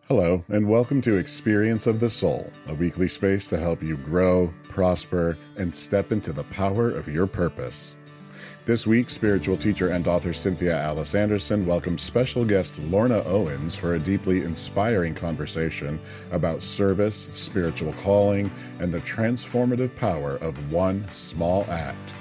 Hello, and welcome to Experience of the Soul, a weekly space to help you grow, prosper, and step into the power of your purpose. This week, spiritual teacher and author Cynthia Alice Anderson welcomes special guest Lorna Owens for a deeply inspiring conversation about service, spiritual calling, and the transformative power of one small act.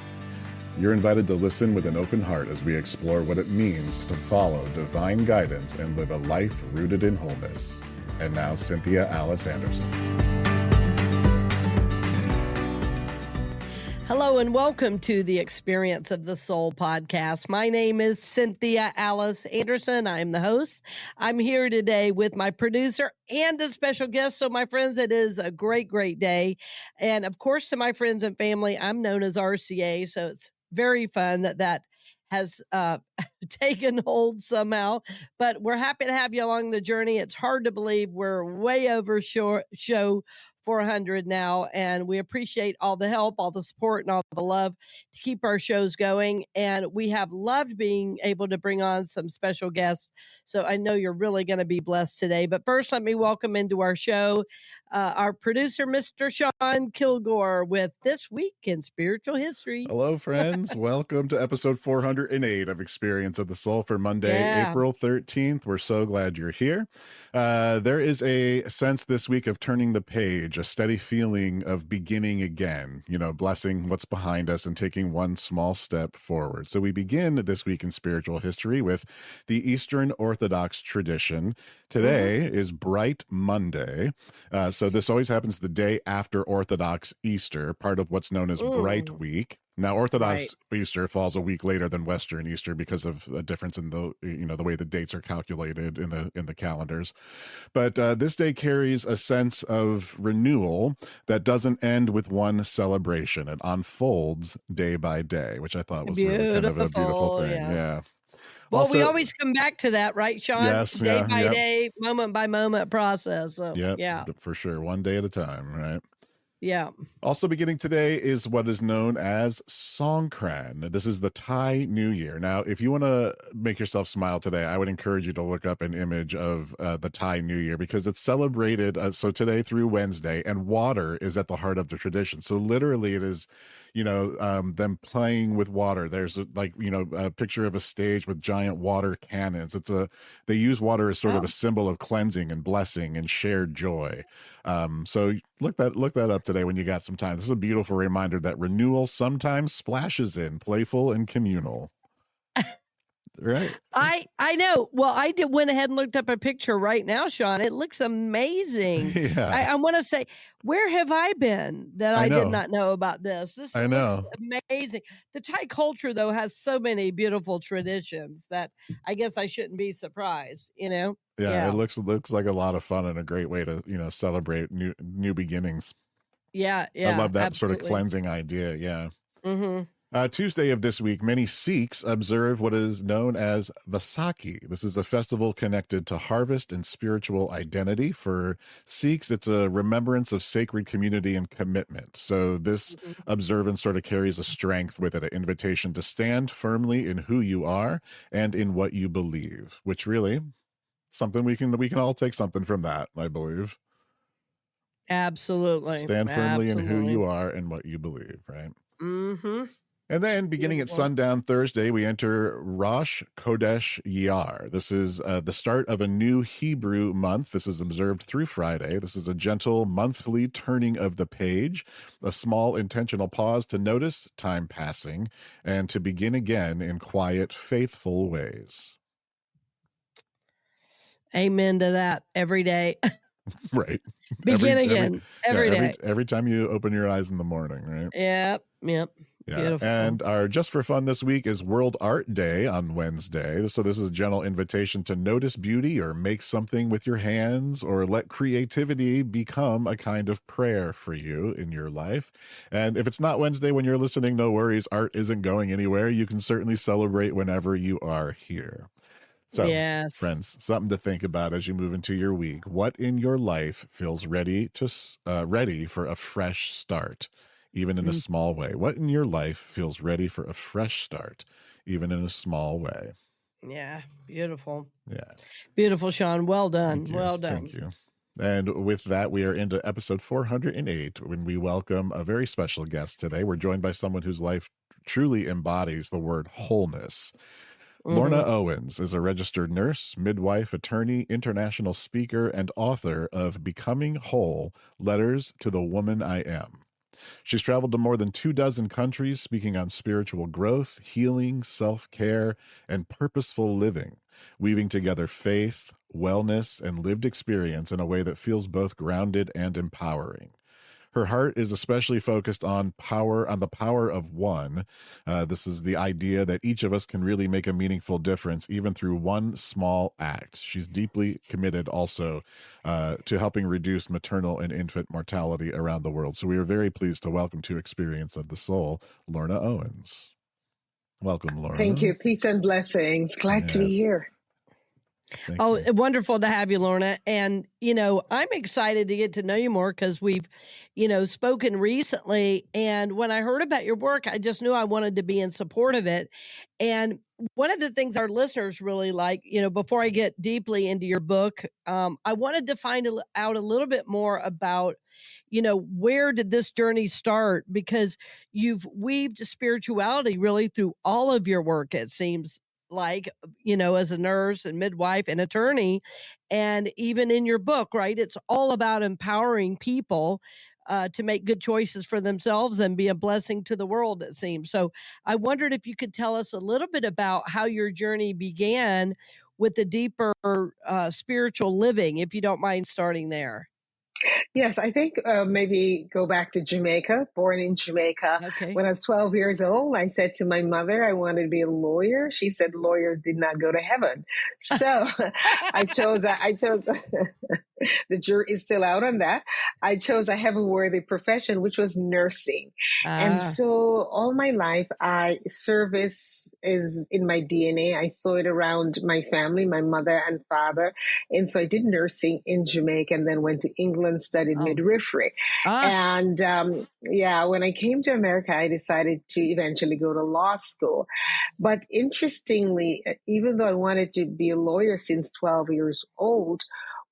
You're invited to listen with an open heart as we explore what it means to follow divine guidance and live a life rooted in wholeness. And now, Cynthia Alice Anderson. Hello and welcome to the Experience of the Soul podcast. My name is Cynthia Alice Anderson. I'm the host. I'm here today with my producer and a special guest. So my friends, it is a great, great day. And of course, to my friends and family, I'm known as RCA. So it's very fun that has taken hold somehow, but we're happy to have you along the journey. It's hard to believe we're way over show 400 now, and we appreciate all the help, all the support, and all the love to keep our shows going. And we have loved being able to bring on some special guests, so I know you're really going to be blessed today. But first, let me welcome into our show our producer, Mr. Sean Kilgore, with This Week in Spiritual History. Hello, friends. Welcome to episode 408 of Experience of the Soul for Monday, April 13th. We're so glad you're here. There is a sense this week of turning the page, a steady feeling of beginning again, blessing what's behind us and taking one small step forward. So we begin this week in spiritual history with the Eastern Orthodox tradition. Today is Bright Monday. So this always happens the day after Orthodox Easter, part of what's known as Bright Week. Now, Orthodox Easter falls a week later than Western Easter because of a difference in the way the dates are calculated in the calendars. But this day carries a sense of renewal that doesn't end with one celebration. It unfolds day by day, which I thought was really kind of a beautiful thing. Yeah. Well, also, we always come back to that, right, Sean? Yes, day by day, moment by moment process. So, yeah, for sure. One day at a time, right? Yeah. Also beginning today is what is known as Songkran. This is the Thai New Year. Now, if you want to make yourself smile today, I would encourage you to look up an image of the Thai New Year because it's celebrated so today through Wednesday, and water is at the heart of the tradition. So literally it is them playing with water. There's a picture of a stage with giant water cannons. They use water as sort of a symbol of cleansing and blessing and shared joy. So look that up today when you got some time. This is a beautiful reminder that renewal sometimes splashes in, playful and communal. Right. I know. Well, went ahead and looked up a picture right now, Sean. It looks amazing. Yeah. I want to say, where have I been that I did not know about this? This looks amazing. The Thai culture, though, has so many beautiful traditions that I guess I shouldn't be surprised, Yeah, it looks like a lot of fun and a great way to, celebrate new beginnings. Yeah. I love that absolutely. sort of cleansing idea. Yeah. Mm-hmm. Tuesday of this week, many Sikhs observe what is known as Vaisakhi. This is a festival connected to harvest and spiritual identity. For Sikhs, it's a remembrance of sacred community and commitment. So this observance sort of carries a strength with it, an invitation to stand firmly in who you are and in what you believe, which really something we can all take something from that, I believe. Absolutely. Stand firmly in who you are and what you believe, right? Mm-hmm. And then beginning at sundown Thursday, we enter Rosh Chodesh Iyar. This is the start of a new Hebrew month. This is observed through Friday. This is a gentle monthly turning of the page, a small intentional pause to notice time passing and to begin again in quiet, faithful ways. Amen to that every day. Right. Begin again every day. Every time you open your eyes in the morning, right? Yep. Yeah. Beautiful. And our Just for Fun this week is World Art Day on Wednesday. So this is a gentle invitation to notice beauty or make something with your hands or let creativity become a kind of prayer for you in your life. And if it's not Wednesday when you're listening, no worries. Art isn't going anywhere. You can certainly celebrate whenever you are here. So, friends, something to think about as you move into your week. What in your life feels ready for a fresh start, even in a small way? What in your life feels ready for a fresh start, even in a small way? Yeah, beautiful. Yeah. Beautiful, Sean. Well done. Thank you. Well done. Thank you. And with that, we are into episode 408 when we welcome a very special guest today. We're joined by someone whose life truly embodies the word wholeness. Lorna Owens is a registered nurse, midwife, attorney, international speaker, and author of Becoming Whole: Letters to the Woman I Am. She's traveled to more than 24 countries, speaking on spiritual growth, healing, self-care, and purposeful living, weaving together faith, wellness, and lived experience in a way that feels both grounded and empowering. Her heart is especially focused on the power of one. This is the idea that each of us can really make a meaningful difference, even through one small act. She's deeply committed also to helping reduce maternal and infant mortality around the world. So we are very pleased to welcome to Experience of the Soul, Lorna Owens. Welcome, Lorna. Thank you. Peace and blessings. Glad to be here. Thank you. Wonderful to have you, Lorna. And, I'm excited to get to know you more because we've, spoken recently. And when I heard about your work, I just knew I wanted to be in support of it. And one of the things our listeners really like, before I get deeply into your book, I wanted to find out a little bit more about, where did this journey start? Because you've weaved spirituality really through all of your work, it seems like, as a nurse and midwife and attorney, and even in your book, right? It's all about empowering people to make good choices for themselves and be a blessing to the world, it seems. So I wondered if you could tell us a little bit about how your journey began with the deeper spiritual living, if you don't mind starting there. Yes, I think maybe go back to Jamaica, born in Jamaica. Okay. When I was 12 years old, I said to my mother, I wanted to be a lawyer. She said lawyers did not go to heaven. So I chose, the jury is still out on that. I chose a heaven-worthy profession, which was nursing. And so all my life, service is in my DNA. I saw it around my family, my mother and father. And so I did nursing in Jamaica and then went to England, studied midwifery. And when I came to America, I decided to eventually go to law school. But interestingly, even though I wanted to be a lawyer since 12 years old,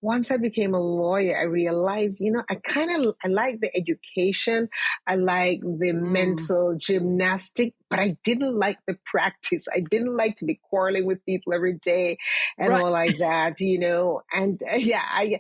once I became a lawyer, I realized, I like the education. I like the mental gymnastic, but I didn't like the practice. I didn't like to be quarreling with people every day and all like that, And I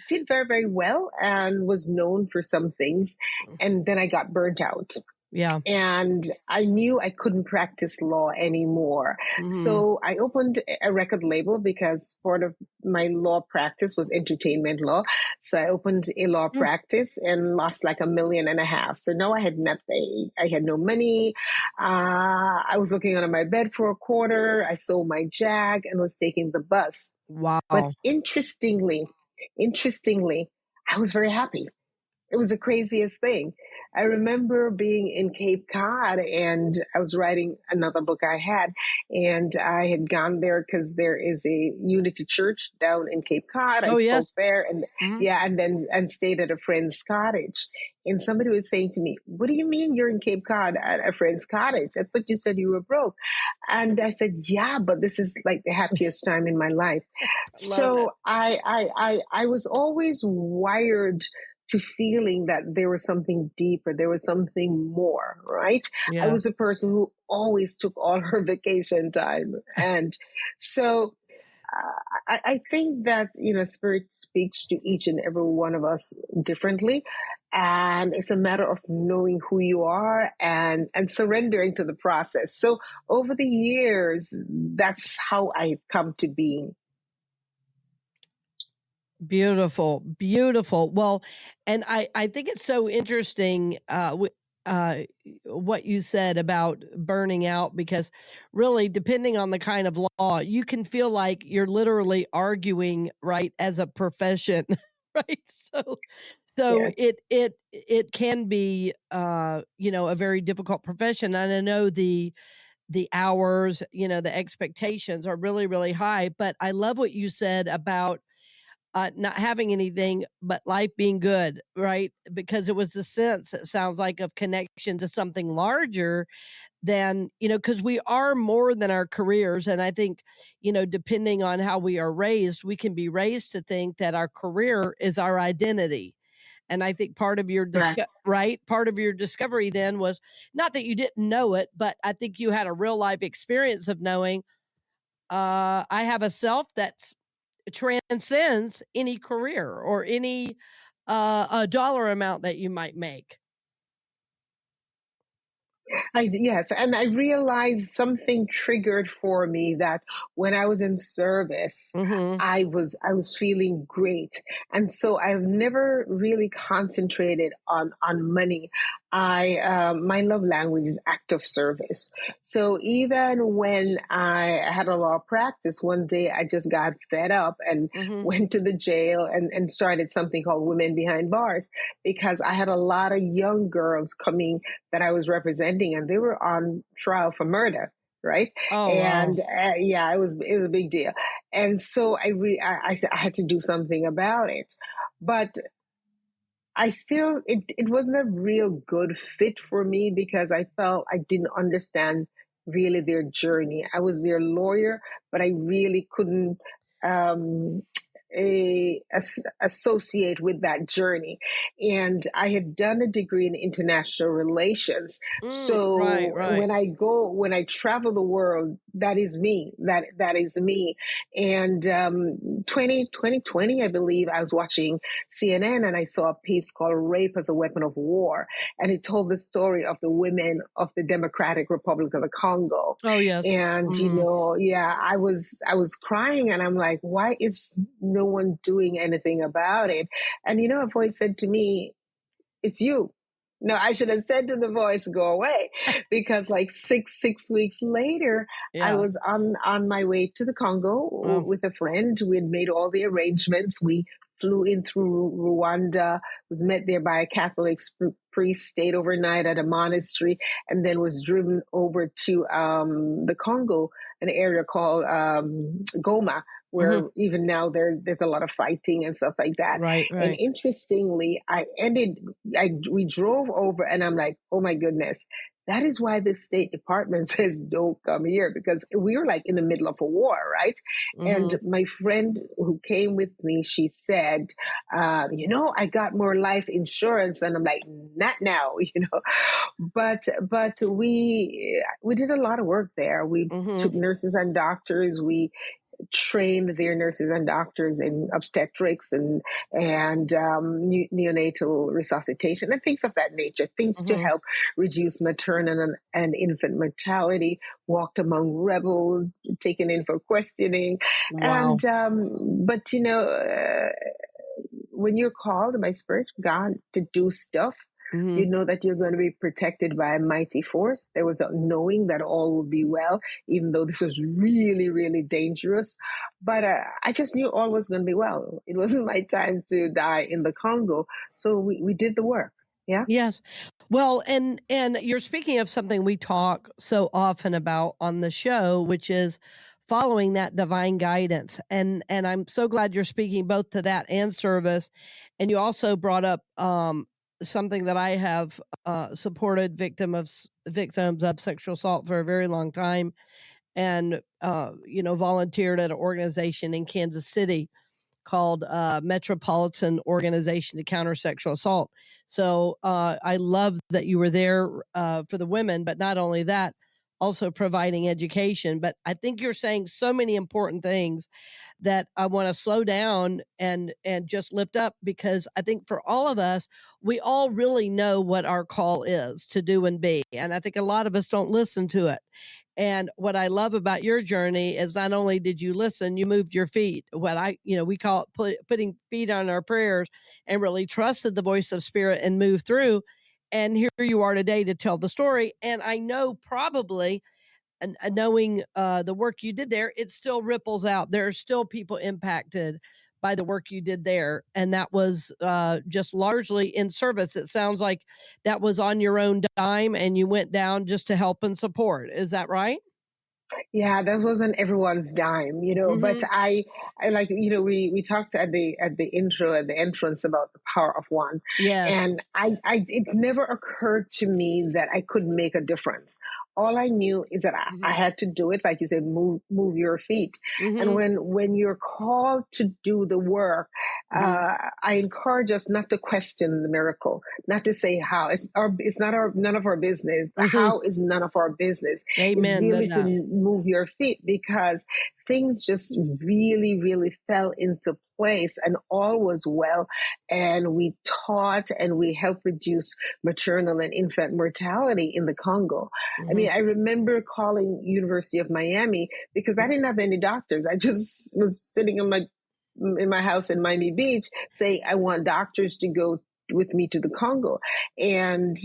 did very, very well and was known for some things. And then I got burnt out. Yeah. And I knew I couldn't practice law anymore. So I opened a record label because part of my law practice was entertainment law. So I opened a law practice and lost like $1.5 million. So now I had nothing. I had no money. I was looking under my bed for a quarter. I sold my Jag and was taking the bus. Wow. But interestingly, I was very happy. It was the craziest thing. I remember being in Cape Cod and I was writing another book I had, and I had gone there because there is a Unity Church down in Cape Cod. I spoke there and stayed at a friend's cottage. And somebody was saying to me, "What do you mean you're in Cape Cod at a friend's cottage? I thought you said you were broke." And I said, "Yeah, but this is like the happiest time in my life." So I was always wired to feeling that there was something deeper, there was something more, right? Yeah. I was a person who always took all her vacation time. And so I think that, Spirit speaks to each and every one of us differently. And it's a matter of knowing who you are and surrendering to the process. So over the years, that's how I've come to being. Beautiful, beautiful. Well, and I think it's so interesting what you said about burning out, because really, depending on the kind of law, you can feel like you're literally arguing, right, as a profession, right? So it can be a very difficult profession, and I know the hours, the expectations are really, really high. But I love what you said about not having anything but life being good, right? Because it was the sense, it sounds like, of connection to something larger than, because we are more than our careers. And I think, depending on how we are raised, we can be raised to think that our career is our identity. And I think part of your part of your discovery then was not that you didn't know it, but I think you had a real life experience of knowing, I have a self that transcends any career or any a dollar amount that you might make. Yes, and I realized something triggered for me that when I was in service, I was feeling great, and so I've never really concentrated on money. My love language is act of service. So even when I had a law practice, one day I just got fed up and went to the jail and started something called Women Behind Bars, because I had a lot of young girls coming that I was representing, and they were on trial for murder, right? Oh, and wow. Yeah, it was a big deal. And so I said I had to do something about it, but it wasn't a real good fit for me because I felt I didn't understand really their journey. I was their lawyer, but I really couldn't um, associate with that journey. And I had done a degree in international relations. So right. when I travel the world, that is me. That is me. And 2020, I believe, I was watching CNN and I saw a piece called Rape as a Weapon of War. And it told the story of the women of the Democratic Republic of the Congo. Oh, yes. And, I was crying and I'm like, why is no one doing anything about it? And, a voice said to me, it's you. No, I should have said to the voice, go away, because like six weeks later, I was on my way to the Congo with a friend. We had made all the arrangements. We flew in through Rwanda, was met there by a Catholic priest, stayed overnight at a monastery, and then was driven over to the Congo, an area called Goma, where even now there's a lot of fighting and stuff like that. Right. And interestingly, we drove over and I'm like, oh my goodness, that is why the State Department says don't come here, because we were like in the middle of a war, right? And my friend who came with me, she said, I got more life insurance. And I'm like, not now, But we did a lot of work there. We took nurses and doctors. We trained their nurses and doctors in obstetrics and neonatal resuscitation and things of that nature, things to help reduce maternal and infant mortality, walked among rebels, taken in for questioning. Wow. And, but, when you're called by Spirit God to do stuff, you know that you're going to be protected by a mighty force. There was a knowing that all will be well, even though this was really, really dangerous. But I just knew all was going to be well. It wasn't my time to die in the Congo. So we did the work. Yeah. Yes. Well, and you're speaking of something we talk so often about on the show, which is following that divine guidance. And I'm so glad you're speaking both to that and service. And you also brought up something that I have supported victims of sexual assault for a very long time, and volunteered at an organization in Kansas City called Metropolitan Organization to Counter Sexual Assault. So I love that you were there for the women, but not only that, also providing education. But I think you're saying so many important things that I want to slow down and just lift up, because I think for all of us, we all really know what our call is to do and be. And I think a lot of us don't listen to it. And what I love about your journey is not only did you listen, you moved your feet. What we call it putting feet on our prayers, and really trusted the voice of Spirit and moved through. And here you are today to tell the story. And I know probably, and knowing the work you did there, it still ripples out. There are still people impacted by the work you did there. And that was just largely in service. It sounds like that was on your own dime and you went down just to help and support. Is that right? Yeah, that wasn't everyone's dime, but Mm-hmm. I like, we talked at the intro, at the entrance about the power of one. Yes. And it never occurred to me that I could make a difference. All I knew is that I Mm-hmm. had to do it. Like you said, move your feet. And Mm-hmm. when you're called to do the work, Mm-hmm. I encourage us not to question the miracle, not to say how. It's not none of our business. The Mm-hmm. how is none of our business. Is Amen to really to that. move your feet, because things just really, really fell into place and all was well. And we taught and we helped reduce maternal and infant mortality in the Congo. I Mm-hmm. mean, I remember calling University of Miami because I didn't have any doctors. I just was sitting in my house in Miami Beach saying, I want doctors to go with me to the Congo. And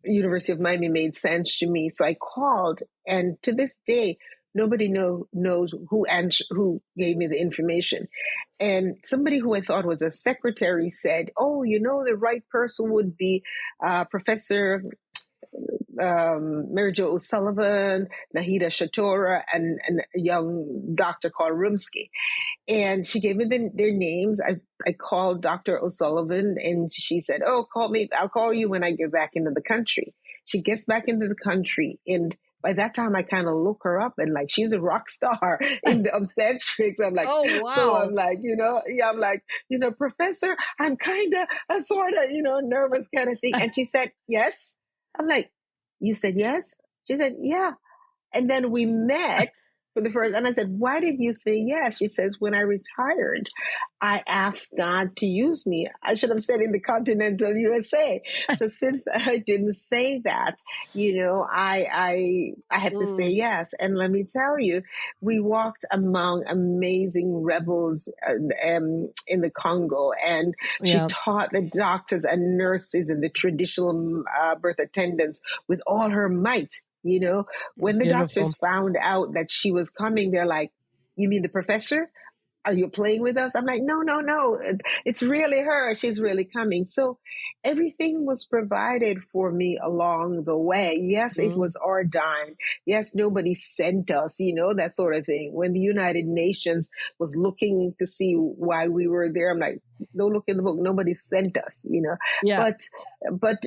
University of Miami made sense to me. So I called, and to this day, nobody knows who gave me the information. And somebody who I thought was a secretary said, "Oh, the right person would be Professor Mary Jo O'Sullivan, Nahida Shatora, and a young doctor called Rumsky." And she gave me their names. I called Dr. O'Sullivan, and she said, "Oh, call me. I'll call you when I get back into the country." She gets back into the country, and by that time, I kind of look her up, and like, she's a rock star in the obstetrics. I'm like, Oh, so wow. I'm like, yeah, I'm like, Professor, I'm kind of a sort of, nervous kind of thing. And she said, "Yes." I'm like, "You said yes?" She said, "Yeah." And then we met for the first, and I said, "Why did you say yes?" She says, "When I retired, I asked God to use me." I should have said in the continental USA. So since I didn't say that, I have to say Mm, yes. And let me tell you, we walked among amazing rebels in the Congo, and she yeah. taught the doctors and nurses and the traditional birth attendants with all her might. When the Beautiful. doctors found out that she was coming, they're like, "You mean the professor? Are you playing with us?" I'm like, "No, no, no. It's really her. She's really coming." So everything was provided for me along the way. Yes, it Mm, was our dime. Yes, nobody sent us, that sort of thing. When the United Nations was looking to see why we were there, I'm like, "Go look in the book. Nobody sent us. yeah. But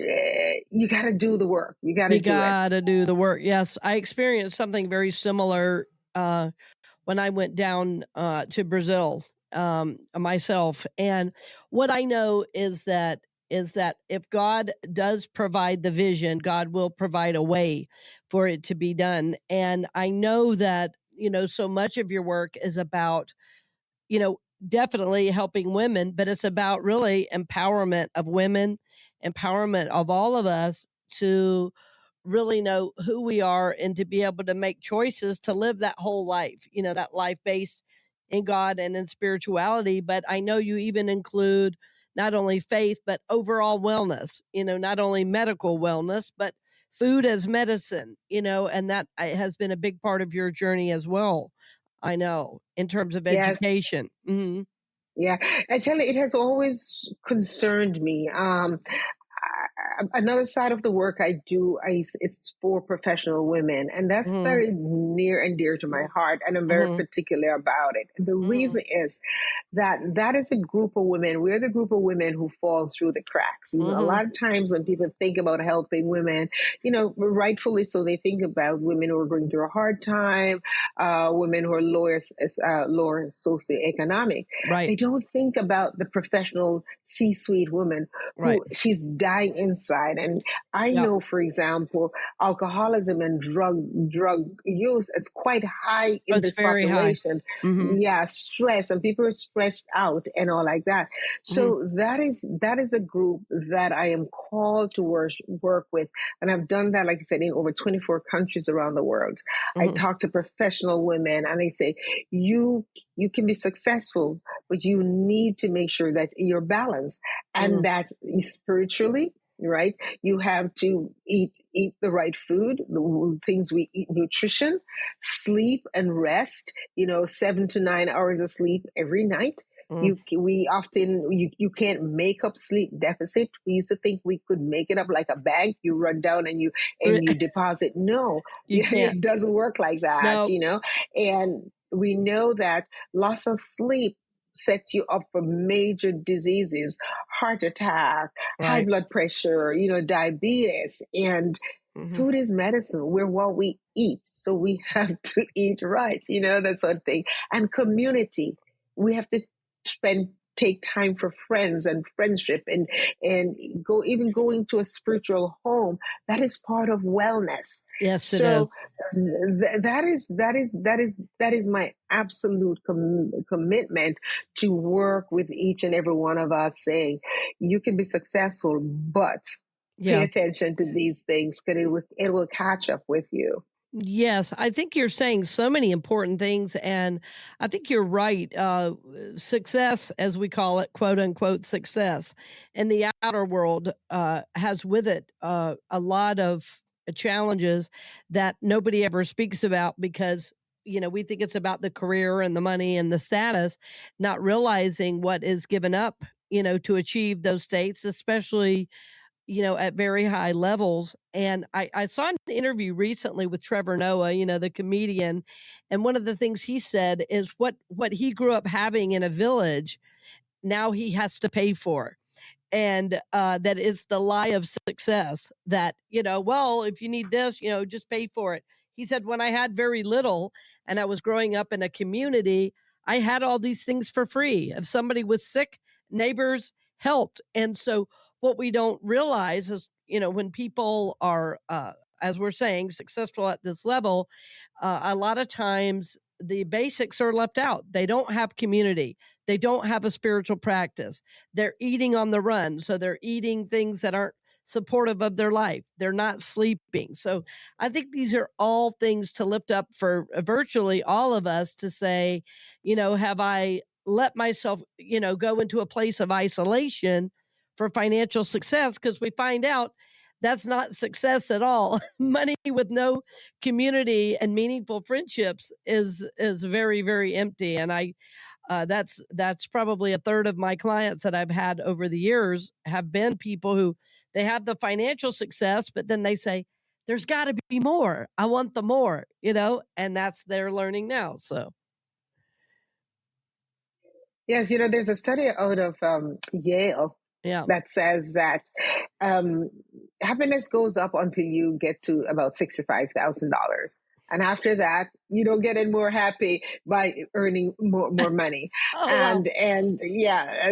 you got to do the work. You got to You do it. got to do the work. Yes. I experienced something very similar when I went down to Brazil myself. And what I know is that if God does provide the vision, God will provide a way for it to be done. And I know that, so much of your work is about, you know, definitely helping women, but it's about really empowerment of women, empowerment of all of us to really know who we are and to be able to make choices to live that whole life, that life based in God and in spirituality. But I know you even include not only faith, but overall wellness, not only medical wellness, but food as medicine, and that has been a big part of your journey as well. I know, in terms of Yes. education. Hmm. Yeah. I tell you, it has always concerned me. Another side of the work I do is for professional women, and that's Hmm. very near and dear to my heart, and I'm very Hmm. particular about it. And the Hmm. reason is that is a group of women. We're the group of women who fall through the cracks. A Hmm. lot of times when people think about helping women, rightfully so, they think about women who are going through a hard time, women who are lower socioeconomic. Right. They don't think about the professional C-suite woman Right. who she's dying inside. And I Yeah. know, for example, alcoholism and drug use is quite high Oh, in it's this very high. population. Hmm. Yeah, stress, and people are stressed out and all like that. Hmm. So that is a group that I am called to work with, and I've done that, like I said, in over 24 countries around the world. I Hmm. talk to professional women, and I say, you can be successful, but you need to make sure that you're balanced and Hmm. that you spiritually, right? You have to eat the right food, the things we eat, nutrition, sleep and rest, 7 to 9 hours of sleep every night. We often, you can't make up sleep deficit. We used to think we could make it up like a bank. You run down and you deposit. No, You can't. it doesn't work like that, No. And we know that loss of sleep sets you up for major diseases, heart attack, high blood pressure, diabetes, and food is medicine. We're what we eat. So we have to eat right, that sort of thing. And community, we have to take time for friends and friendship and going to a spiritual home. That is part of wellness. Yes, so that is my absolute commitment to work with each and every one of us, saying you can be successful, but pay attention to these things, because it will catch up with you. Yes, I think you're saying so many important things, and I think you're right. Success, as we call it, quote unquote, success in the outer world has with it a lot of challenges that nobody ever speaks about, because we think it's about the career and the money and the status, not realizing what is given up to achieve those states, especially at very high levels. And I saw an interview recently with Trevor Noah, the comedian. And one of the things he said is what he grew up having in a village, now he has to pay for. And that is the lie of success, that, well, if you need this, just pay for it. He said, when I had very little and I was growing up in a community, I had all these things for free. If somebody was sick, neighbors helped. And so what we don't realize is, when people are, as we're saying, successful at this level, a lot of times the basics are left out. They don't have community. They don't have a spiritual practice. They're eating on the run. So they're eating things that aren't supportive of their life. They're not sleeping. So I think these are all things to lift up for virtually all of us, to say, have I let myself, go into a place of isolation for financial success? Because we find out that's not success at all. Money with no community and meaningful friendships is very, very empty. And that's probably a third of my clients that I've had over the years have been people who, they have the financial success, but then they say, there's got to be more. I want the more, and that's they're learning now. So. Yes, there's a study out of Yale that says that happiness goes up until you get to about $65,000. And after that, you don't get any more happy by earning more money. And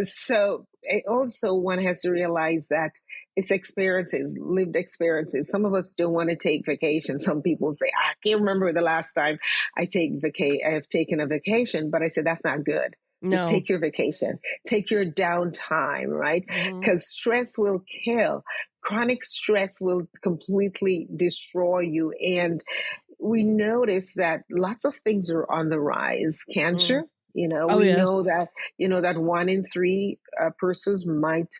so also one has to realize that it's experiences, lived experiences. Some of us don't want to take vacation. Some people say, I can't remember the last time I have taken a vacation, but I said, that's not good. No. Just take your vacation, take your downtime, right? Because stress will kill. Chronic stress will completely destroy you. And we notice that lots of things are on the rise. Cancer, know that, that 1 in 3 persons might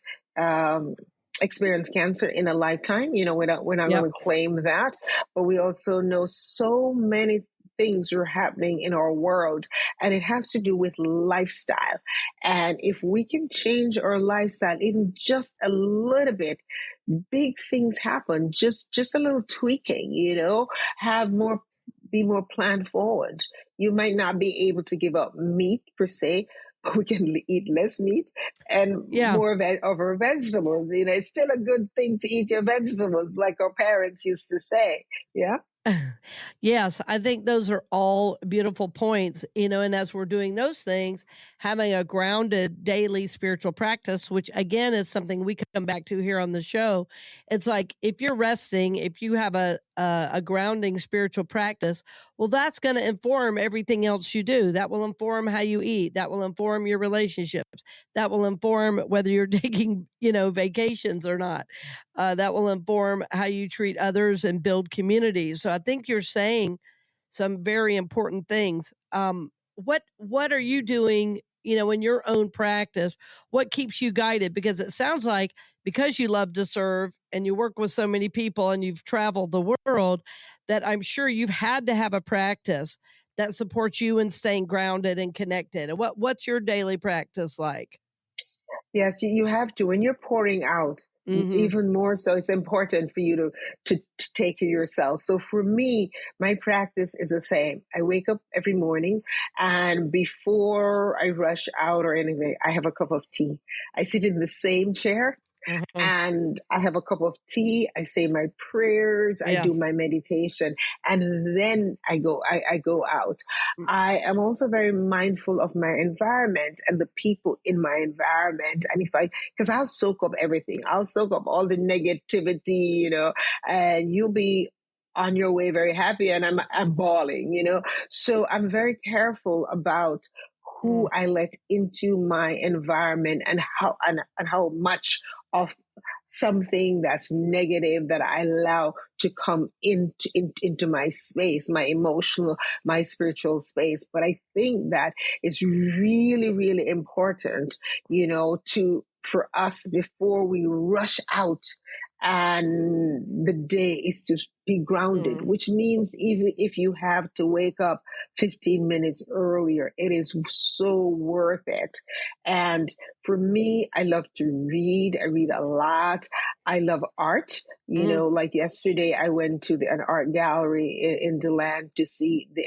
experience cancer in a lifetime. We're not going to claim that, but we also know so many things are happening in our world, and it has to do with lifestyle. And if we can change our lifestyle even just a little bit, big things happen. Just a little tweaking, be more planned forward. You might not be able to give up meat per se, but we can eat less meat and more of our vegetables. It's still a good thing to eat your vegetables, like our parents used to say. Yeah. Yes, I think those are all beautiful points, and as we're doing those things, having a grounded daily spiritual practice, which again is something we come back to here on the show. It's like, if you're resting, if you have a grounding spiritual practice, well, that's going to inform everything else you do. That will inform how you eat. That will inform your relationships. That will inform whether you're taking, vacations or not. That will inform how you treat others and build communities. So I think you're saying some very important things. What are you doing, in your own practice? What keeps you guided? Because it sounds like, because you love to serve and you work with so many people and you've traveled the world, that I'm sure you've had to have a practice that supports you in staying grounded and connected. And what's your daily practice like? Yes, you have to. When you're pouring out, even more so, it's important for you to take care of yourself. So for me, my practice is the same. I wake up every morning, and before I rush out or anything, I have a cup of tea. I sit in the same chair and I have a cup of tea. I say my prayers. I do my meditation, and then I go out. I am also very mindful of my environment and the people in my environment. And because I'll soak up everything, I'll soak up all the negativity, and you'll be on your way very happy, and I'm bawling. So I'm very careful about who I let into my environment, and how much of something that's negative that I allow to come into my space, my emotional, my spiritual space. But I think that it's really, really important, for us, before we rush out, and the day is to be grounded, which means even if you have to wake up 15 minutes earlier, it is so worth it. And for me, I love to read. I read a lot. I love art. Like yesterday, I went to an art gallery in DeLand to see the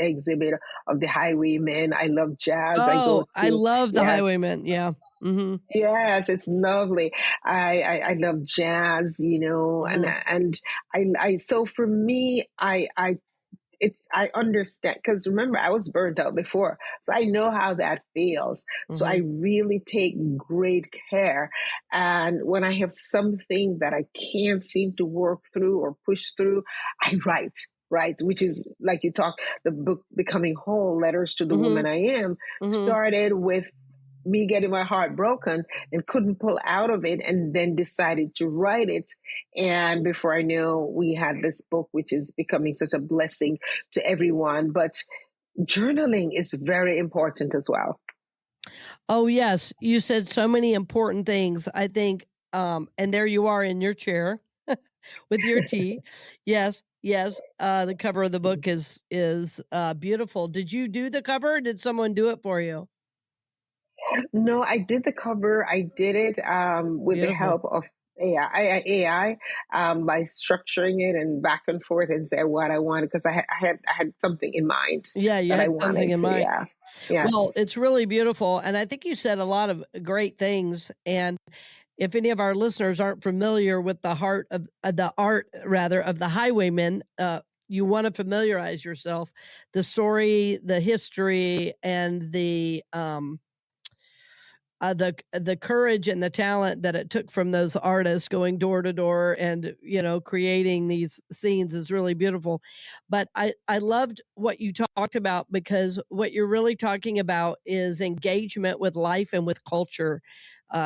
exhibit of the Highwaymen. I love jazz. I love the Highwaymen. Yeah. Mm-hmm. Yes, it's lovely. I love jazz, and I so for me, I understand, because remember, I was burnt out before, so I know how that feels. So I really take great care. And when I have something that I can't seem to work through or push through, I write. Right, which is like you talk, the book Becoming Whole, Letters to the Woman I Am, started with me getting my heart broken and couldn't pull out of it, and then decided to write it. And before I knew, we had this book, which is becoming such a blessing to everyone. But journaling is very important as well. Oh, yes. You said so many important things, I think. And there you are in your chair with your tea. Yes. The cover of the book is beautiful. Did you do the cover, or did someone do it for you? No, I did the cover. I did it with the help of AI, by structuring it and back and forth and say what I wanted, because I had something in mind. Yeah, you had something in mind. Yeah. Yes. Well, it's really beautiful, and I think you said a lot of great things. And if any of our listeners aren't familiar with the art of the Highwaymen, you want to familiarize yourself. The story, the history, and the courage and the talent that it took from those artists going door to door and creating these scenes is really beautiful. But I loved what you talked about, because what you're really talking about is engagement with life and with culture.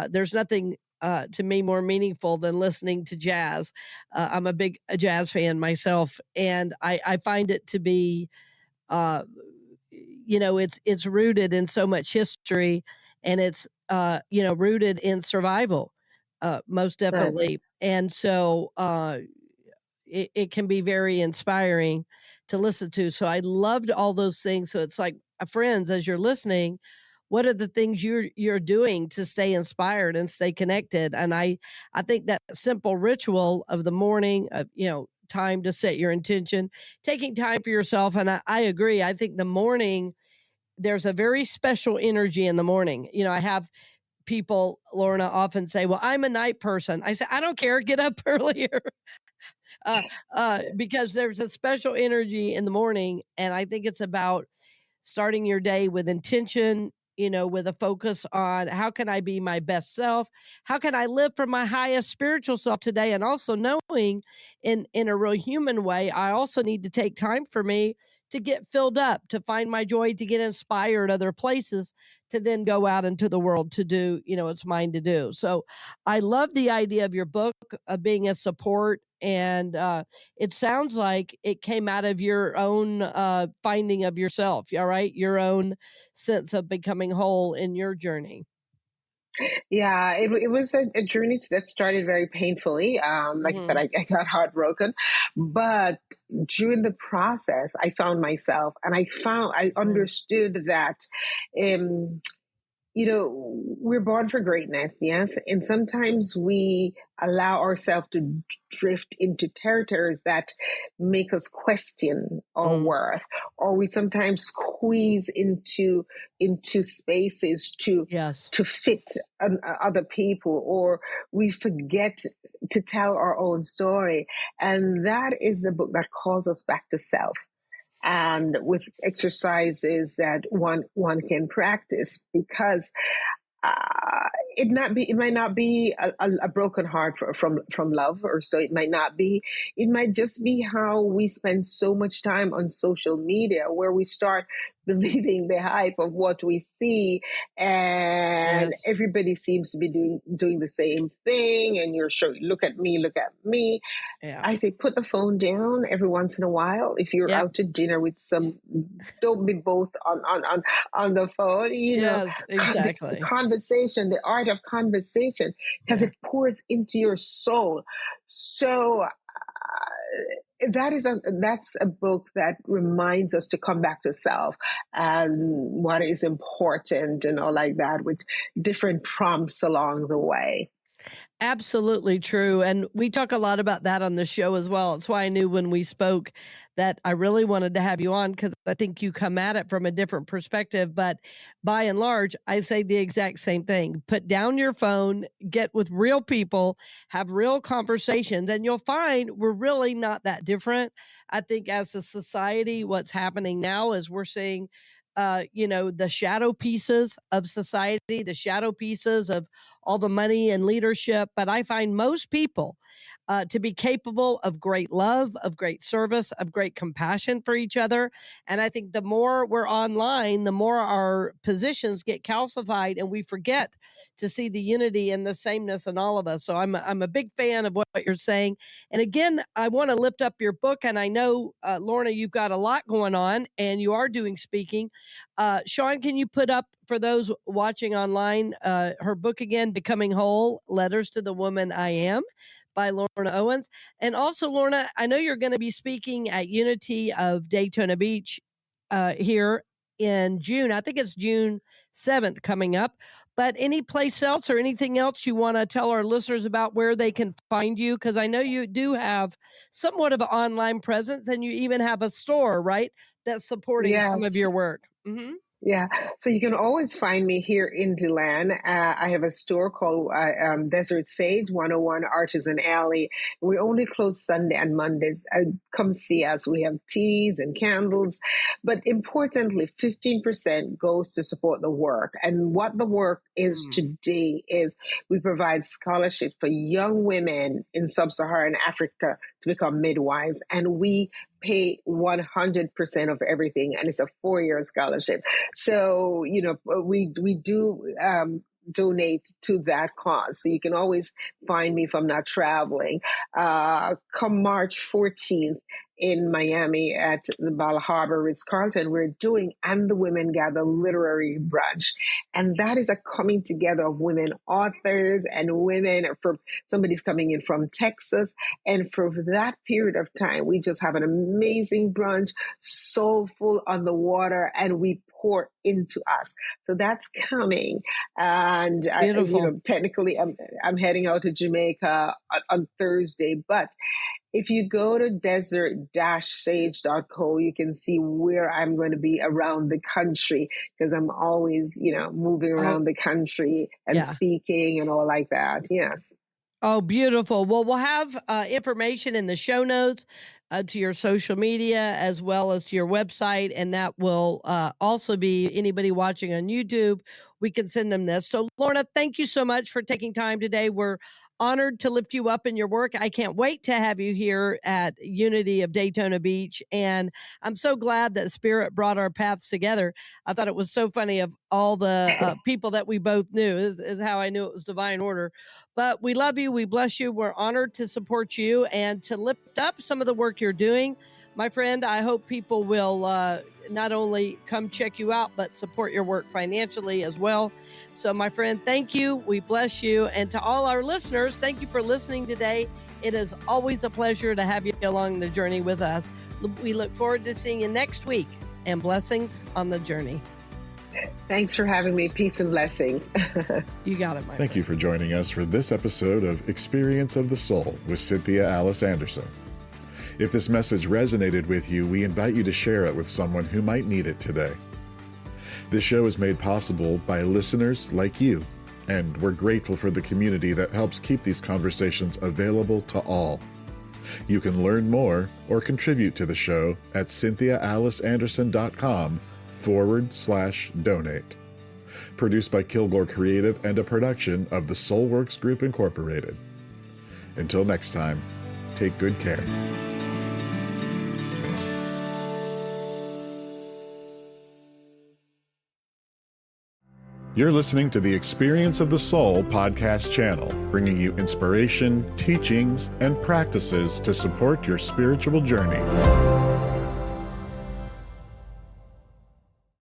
There's nothing to me more meaningful than listening to jazz. I'm a big jazz fan myself, and I find it to be it's rooted in so much history, and it's rooted in survival, most definitely. And so it can be very inspiring to listen to. So I loved all those things. So it's like, friends, as you're listening, what are the things you're doing to stay inspired and stay connected? And I think that simple ritual of the morning, time to set your intention, taking time for yourself. And I agree. I think the morning, there's a very special energy in the morning. I have people, Lorna, often say, well, I'm a night person. I say, I don't care. Get up earlier. Because there's a special energy in the morning. And I think it's about starting your day with intention, with a focus on how can I be my best self? How can I live for my highest spiritual self today? And also knowing in a real human way, I also need to take time for me to get filled up, to find my joy, to get inspired other places, to then go out into the world to do, it's mine to do. So I love the idea of your book being a support. And it sounds like it came out of your own finding of yourself, all right? Your own sense of becoming whole in your journey. Yeah, it was a journey that started very painfully. Like I said, I got heartbroken, but during the process, I found myself, and I understood that, um, we're born for greatness, yes. And sometimes we allow ourselves to drift into territories that make us question our worth, or we sometimes squeeze into spaces to fit other people, or we forget to tell our own story. And that is a book that calls us back to self, and with exercises that one can practice, because it might not be a broken heart from love, or so it might not be. It might just be how we spend so much time on social media, where we start believing the hype of what we see, and everybody seems to be doing the same thing, and you're sure, look at me. Yeah. I say, put the phone down every once in a while. If you're out to dinner with don't be both on the phone. Yes, exactly. Conversation, the art of conversation, because it pours into your soul. So that's a book that reminds us to come back to self and what is important and all like that, with different prompts along the way. Absolutely true. And we talk a lot about that on the show as well. It's why I knew when we spoke that I really wanted to have you on, because I think you come at it from a different perspective. But by and large, I say the exact same thing. Put down your phone, get with real people, have real conversations, and you'll find we're really not that different. I think as a society, what's happening now is we're seeing the shadow pieces of society, the shadow pieces of all the money and leadership. But I find most people to be capable of great love, of great service, of great compassion for each other. And I think the more we're online, the more our positions get calcified, and we forget to see the unity and the sameness in all of us. So I'm a big fan of what you're saying. And again, I want to lift up your book. And I know, Lorna, you've got a lot going on, and you are doing speaking. Sean, can you put up for those watching online her book again, Becoming Whole: Letters to the Woman I Am, by Lorna Owens? And also, Lorna, I know you're going to be speaking at Unity of Daytona Beach here in June. I think it's June 7th coming up. But any place else or anything else you want to tell our listeners about where they can find you? Because I know you do have somewhat of an online presence, and you even have a store, right, that's supporting some of your Yes. work. Yeah, so you can always find me here in DeLand. I have a store called Desert Sage 101 Artisan Alley. We only close Sunday and Mondays. Come see us. We have teas and candles. But importantly, 15% goes to support the work. And what the work is today is we provide scholarship for young women in sub-Saharan Africa to become midwives. And we pay 100% of everything, and it's a 4-year scholarship. So, we do donate to that cause. So you can always find me if I'm not traveling. Come March 14th in Miami at the Bal Harbor Ritz-Carlton, we're doing And the Women Gather Literary Brunch. And that is a coming together of women authors and women. For somebody's coming in from Texas. And for that period of time, we just have an amazing brunch, soulful, on the water, and we pour into us. So that's coming. And technically I'm heading out to Jamaica on Thursday, but if you go to desert-sage.co, you can see where I'm going to be around the country, because I'm always, moving around the country and speaking and all like that. Yes. Oh, beautiful. Well, we'll have information in the show notes to your social media as well as to your website. And that will also be anybody watching on YouTube. We can send them this. So, Lorna, thank you so much for taking time today. We're honored to lift you up in your work. I can't wait to have you here at Unity of Daytona Beach. And I'm so glad that Spirit brought our paths together. I thought it was so funny, of all the people that we both knew, is how I knew it was divine order. But we love you. We bless you. We're honored to support you and to lift up some of the work you're doing. My friend, I hope people will not only come check you out, but support your work financially as well. So, my friend, thank you. We bless you. And to all our listeners, thank you for listening today. It is always a pleasure to have you along the journey with us. We look forward to seeing you next week, and blessings on the journey. Thanks for having me. Peace and blessings. You got it, my Thank friend. you for joining us for this episode of Experience of the Soul with Cynthia Alice Anderson. If this message resonated with you, we invite you to share it with someone who might need it today. This show is made possible by listeners like you, and we're grateful for the community that helps keep these conversations available to all. You can learn more or contribute to the show at cynthiaaliceanderson.com/donate. Produced by Kilgore Creative and a production of the Soulworks Group Incorporated. Until next time, take good care. You're listening to the Experience of the Soul podcast channel, bringing you inspiration, teachings, and practices to support your spiritual journey.